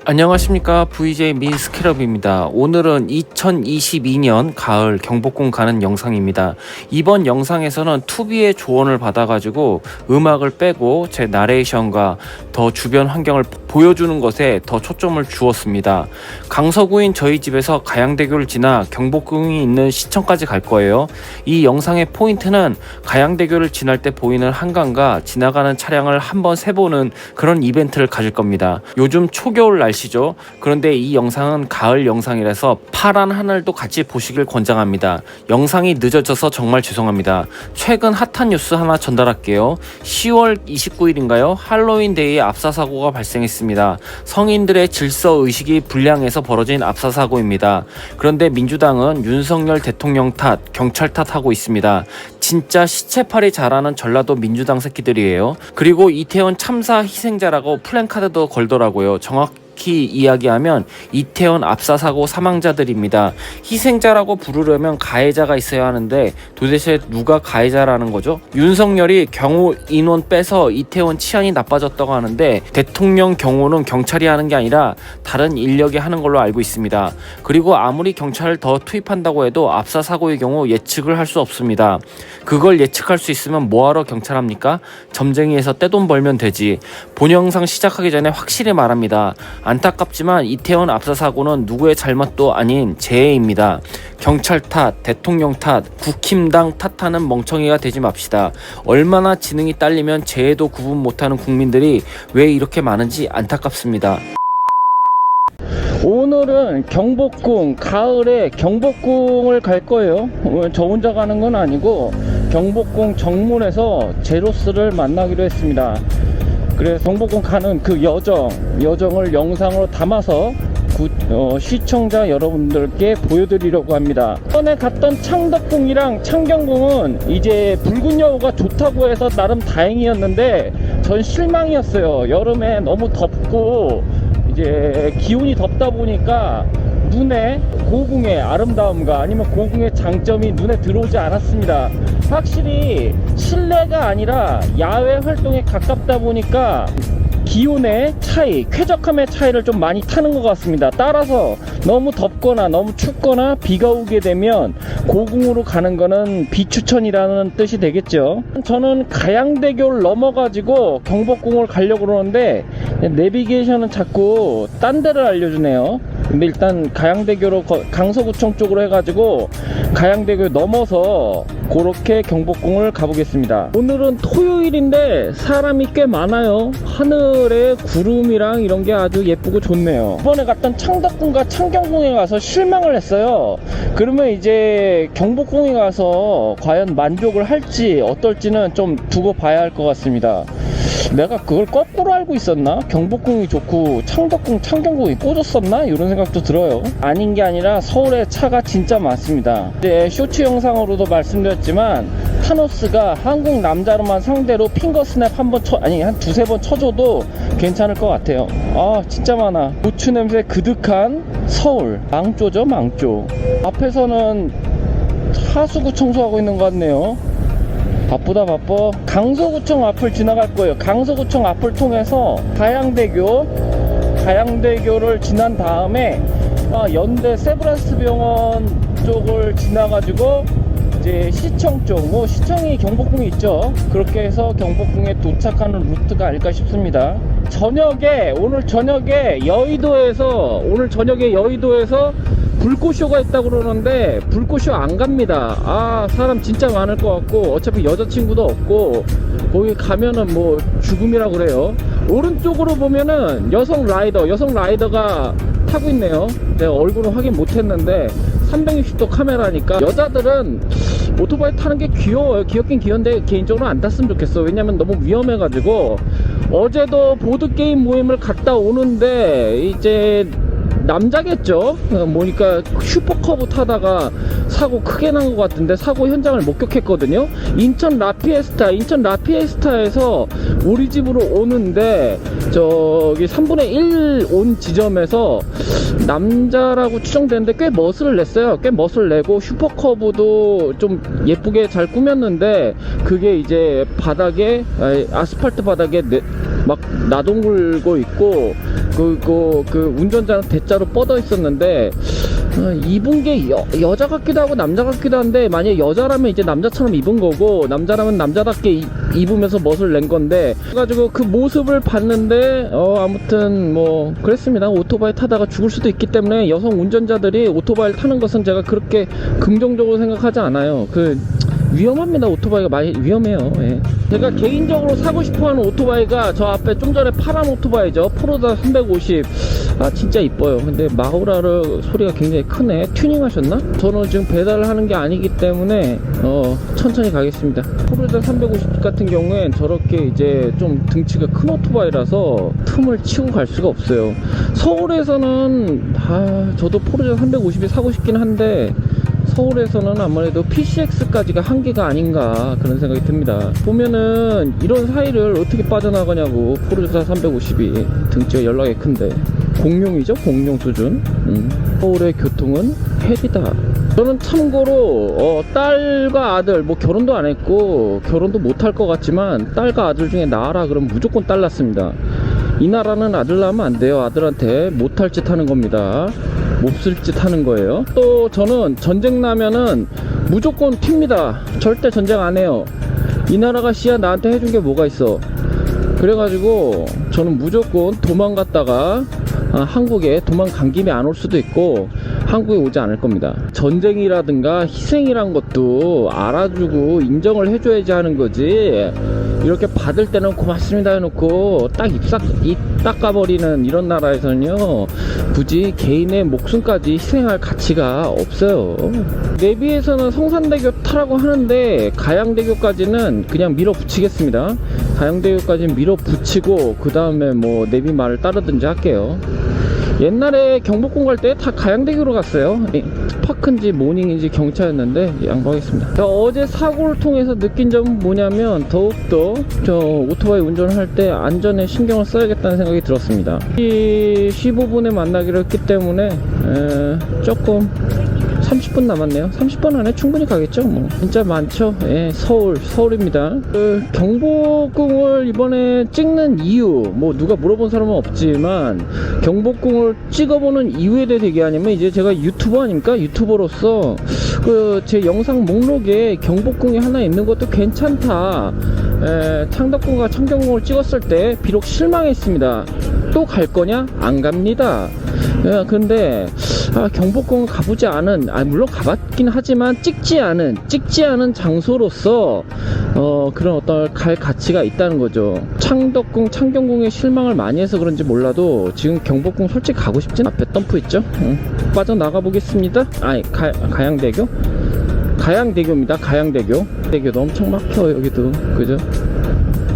안녕하십니까, VJ 민스케럽입니다. 오늘은 2022년 가을 경복궁 가는 영상입니다. 이번 영상에서는 투비의 조언을 받아가지고 음악을 빼고 제 나레이션과 더 주변 환경을 보여주는 것에 더 초점을 주었습니다. 강서구인 저희 집에서 가양대교를 지나 경복궁이 있는 시청까지 갈 거예요. 이 영상의 포인트는 가양대교를 지날 때 보이는 한강과 지나가는 차량을 한번 세보는 그런 이벤트를 가질 겁니다. 요즘 초겨울 날씨죠. 그런데 이 영상은 가을 영상이라서 파란 하늘도 같이 보시길 권장합니다. 영상이 늦어져서 정말 죄송합니다. 최근 핫한 뉴스 하나 전달할게요. 10월 29일인가요? 할로윈데이에 압사사고가 발생했습니다. 성인들의 질서의식이 불량해서 벌어진 압사사고입니다. 그런데 민주당은 윤석열 대통령 탓, 경찰 탓하고 있습니다. 진짜 시체팔이 잘하는 전라도 민주당 새끼들이에요. 그리고 이태원 참사 희생자라고 플랜카드도 걸더라고요. 정확히 이야기하면 이태원 압사사고 사망자들입니다. 희생자라고 부르려면 가해자가 있어야 하는데 도대체 누가 가해자라는 거죠? 윤석열이 경호 인원 빼서 이태원 치안이 나빠졌다고 하는데 대통령 경호는 경찰이 하는 게 아니라 다른 인력이 하는 걸로 알고 있습니다. 그리고 아무리 경찰을 더 투입한다고 해도 압사사고의 경우 예측을 할 수 없습니다. 그걸 예측할 수 있으면 뭐하러 경찰합니까? 점쟁이에서 떼돈 벌면 되지. 본 영상 시작하기 전에 확실히 말합니다. 안타깝지만 이태원 압사사고는 누구의 잘못도 아닌 재해입니다. 경찰 탓, 대통령 탓, 국힘당 탓하는 멍청이가 되지 맙시다. 얼마나 지능이 딸리면 재해도 구분 못하는 국민들이 왜 이렇게 많은지 안타깝습니다. 오늘은 경복궁, 가을에 경복궁을 갈 거예요. 저 혼자 가는 건 아니고 경복궁 정문에서 제로스를 만나기로 했습니다. 그래서 경복궁 가는 그 여정을 영상으로 담아서 시청자 여러분들께 보여드리려고 합니다. 전에 갔던 창덕궁이랑 창경궁은 이제 붉은 여우가 좋다고 해서 나름 다행이었는데 전 실망이었어요. 여름에 너무 덥고 이제 기온이 덥다 보니까 눈에 고궁의 아름다움과 아니면 고궁의 장점이 눈에 들어오지 않았습니다. 확실히 실내가 아니라 야외 활동에 가깝다 보니까 기온의 차이, 쾌적함의 차이를 좀 많이 타는 것 같습니다. 따라서 너무 덥거나 너무 춥거나 비가 오게 되면 고궁으로 가는 거는 비추천이라는 뜻이 되겠죠. 저는 가양대교를 넘어가지고 경복궁을 가려고 그러는데 내비게이션은 자꾸 딴 데를 알려주네요. 근데 일단 가양대교로 강서구청 쪽으로 해가지고 가양대교 넘어서 그렇게 경복궁을 가보겠습니다. 오늘은 토요일인데 사람이 꽤 많아요. 하늘에 구름이랑 이런 게 아주 예쁘고 좋네요. 이번에 갔던 창덕궁과 창경궁에 가서 실망을 했어요. 그러면 이제 경복궁에 가서 과연 만족을 할지 어떨지는 좀 두고 봐야 할 것 같습니다. 내가 그걸 거꾸로 알고 있었나? 경복궁이 좋고 창덕궁, 창경궁이 꽂았었나? 이런 생각도 들어요. 아닌 게 아니라 서울에 차가 진짜 많습니다. 이제 쇼츠 영상으로도 말씀드렸지만 타노스가 한국 남자로만 상대로 핑거 스냅 한 두세 번 쳐줘도 괜찮을 것 같아요. 아 진짜 많아. 고추 냄새 그득한 서울. 망조죠, 망조. 앞에서는 하수구 청소하고 있는 것 같네요. 바쁘다 바빠. 강서구청 앞을 지나갈 거예요. 강서구청 앞을 통해서 가양대교를 지난 다음에 연대 세브란스 병원 쪽을 지나가지고 이제 시청 쪽, 시청이 경복궁이 있죠. 그렇게 해서 경복궁에 도착하는 루트가 아닐까 싶습니다. 오늘 저녁에 여의도에서 불꽃쇼가 있다고 그러는데 불꽃쇼 안 갑니다. 사람 진짜 많을 것 같고 어차피 여자친구도 없고 거기 가면은 뭐 죽음이라고 그래요. 오른쪽으로 보면은 여성 라이더가 타고 있네요. 내가 얼굴은 확인 못했는데 360도 카메라니까 여자들은 오토바이 타는 게 귀여워요. 귀엽긴 귀여운데 개인적으로 안 탔으면 좋겠어. 왜냐면 너무 위험해가지고. 어제도 보드게임 모임을 갔다 오는데 이제 남자겠죠? 보니까 슈퍼커브 타다가 사고 크게 난 것 같은데 사고 현장을 목격했거든요. 인천 라피에스타에서 우리 집으로 오는데 저기 3분의 1 온 지점에서 남자라고 추정되는데 꽤 멋을 냈어요. 꽤 멋을 내고 슈퍼커브도 좀 예쁘게 잘 꾸몄는데 그게 이제 바닥에 아스팔트 바닥에 막 나동굴고 있고 그 운전자는 대자로 뻗어 있었는데 입은 게 여자 같기도 하고 남자 같기도 한데, 만약에 여자라면 이제 남자처럼 입은 거고 남자라면 남자답게 입으면서 멋을 낸 건데, 그래가지고 그 모습을 봤는데 아무튼 뭐 그랬습니다. 오토바이 타다가 죽을 수도 있기 때문에 여성 운전자들이 오토바이를 타는 것은 제가 그렇게 긍정적으로 생각하지 않아요. 위험합니다. 오토바이가 많이 위험해요. 예. 제가 개인적으로 사고 싶어하는 오토바이가 저 앞에 좀 전에 파란 오토바이죠. 포르자 350. 진짜 이뻐요. 근데 마우라르 소리가 굉장히 크네. 튜닝하셨나? 저는 지금 배달을 하는 게 아니기 때문에 천천히 가겠습니다. 포르자 350 같은 경우엔 저렇게 이제 좀 등치가 큰 오토바이라서 틈을 치고 갈 수가 없어요. 서울에서는 저도 포르자 350이 사고 싶긴 한데, 서울에서는 아무래도 PCX까지가 한계가 아닌가 그런 생각이 듭니다. 보면은 이런 사이를 어떻게 빠져나가냐고. 포르자 350이 등치가 연락이 큰데 공룡이죠. 공룡 수준. 서울의 교통은 헬이다. 저는 참고로 딸과 아들, 뭐 결혼도 안 했고 결혼도 못할 것 같지만 딸과 아들 중에 낳아라 그러면 무조건 딸 낳습니다. 이 나라는 아들 낳으면 안 돼요. 아들한테 못할 짓 하는 겁니다. 몹쓸 짓 하는 거예요. 또 저는 전쟁 나면은 무조건 튑니다. 절대 전쟁 안 해요. 이 나라가 씨야 나한테 해준 게 뭐가 있어. 그래가지고 저는 무조건 도망갔다가 한국에 도망간 김에 안 올 수도 있고 한국에 오지 않을 겁니다. 전쟁이라든가 희생이란 것도 알아주고 인정을 해줘야지 하는 거지, 이렇게 받을 때는 고맙습니다 해놓고 딱 입 닦아버리는 이런 나라에서는요, 굳이 개인의 목숨까지 희생할 가치가 없어요. 내비에서는 성산대교 타라고 하는데 가양대교까지는 그냥 밀어붙이겠습니다. 가양대교까지는 밀어붙이고 그 다음에 뭐 내비 말을 따르든지 할게요. 옛날에 경복궁 갈 때 다 가양대교로 갔어요. 스파크인지 모닝인지 경차였는데 양보하겠습니다. 어제 사고를 통해서 느낀 점은 뭐냐면, 더욱더 저 오토바이 운전할 때 안전에 신경을 써야겠다는 생각이 들었습니다. 15분에 만나기로 했기 때문에 조금 30분 남았네요. 30분 안에 충분히 가겠죠. 뭐 진짜 많죠. 예, 서울입니다. 경복궁을 이번에 찍는 이유, 뭐 누가 물어본 사람은 없지만 경복궁을 찍어보는 이유에 대해 얘기하냐면, 이제 제가 유튜버 아닙니까? 유튜버로서 제 영상 목록에 경복궁이 하나 있는 것도 괜찮다. 창덕궁과 청경궁을 찍었을 때 비록 실망했습니다. 또 갈 거냐? 안 갑니다. 근데 경복궁은 가보지 않은, 물론 가봤긴 하지만 찍지 않은 장소로서 그런 어떤 갈 가치가 있다는 거죠. 창덕궁, 창경궁에 실망을 많이 해서 그런지 몰라도 지금 경복궁 솔직히 가고 싶진. 앞에 덤프 있죠? 빠져나가 보겠습니다. 가양대교? 가양대교입니다. 가양대교. 대교도 엄청 막혀 여기도. 그죠?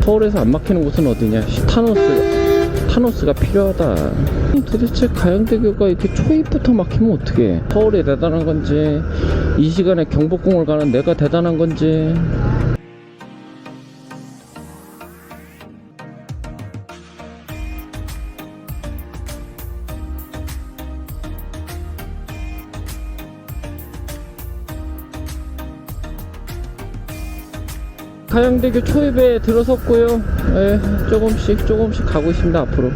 서울에서 안 막히는 곳은 어디냐? 타노스가 필요하다. 도대체 가양대교가 이렇게 초입부터 막히면 어떡해. 서울이 대단한 건지 이 시간에 경복궁을 가는 내가 대단한 건지. 가양대교 초입에 들어섰고요. 조금씩 가고 있습니다. 앞으로.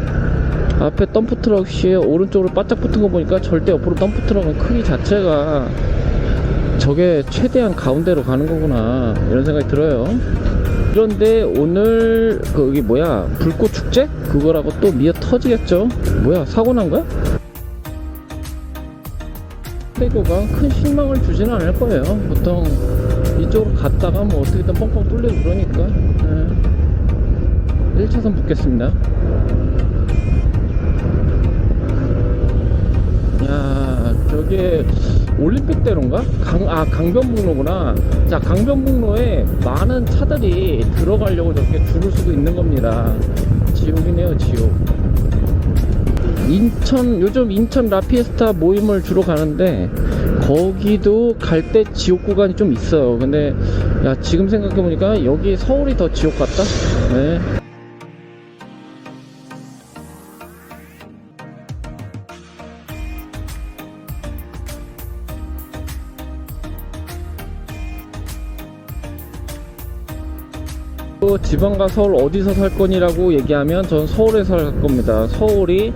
앞에 덤프트럭이 오른쪽으로 바짝 붙은 거 보니까 절대 옆으로 덤프트럭은 크기 자체가 저게 최대한 가운데로 가는 거구나, 이런 생각이 들어요. 그런데 오늘 여기 뭐야, 불꽃 축제? 그거라고 또 미어 터지겠죠? 뭐야, 사고 난 거야? 대교가 큰 실망을 주지는 않을 거예요. 보통 이쪽으로 갔다가 뭐 어떻게든 뻥뻥 뚫리고 그러니까. 1차선 붙겠습니다. 야, 저게 올림픽대로인가? 강변북로구나. 자, 강변북로에 많은 차들이 들어가려고 저렇게 줄을 서고 있는 겁니다. 지옥이네요, 지옥. 요즘 인천 라피에스타 모임을 주로 가는데 거기도 갈 때 지옥 구간이 좀 있어요. 근데 지금 생각해보니까 여기 서울이 더 지옥 같다. 네. 지방과 서울 어디서 살 거니라고 얘기하면 전 서울에서 살 겁니다. 서울이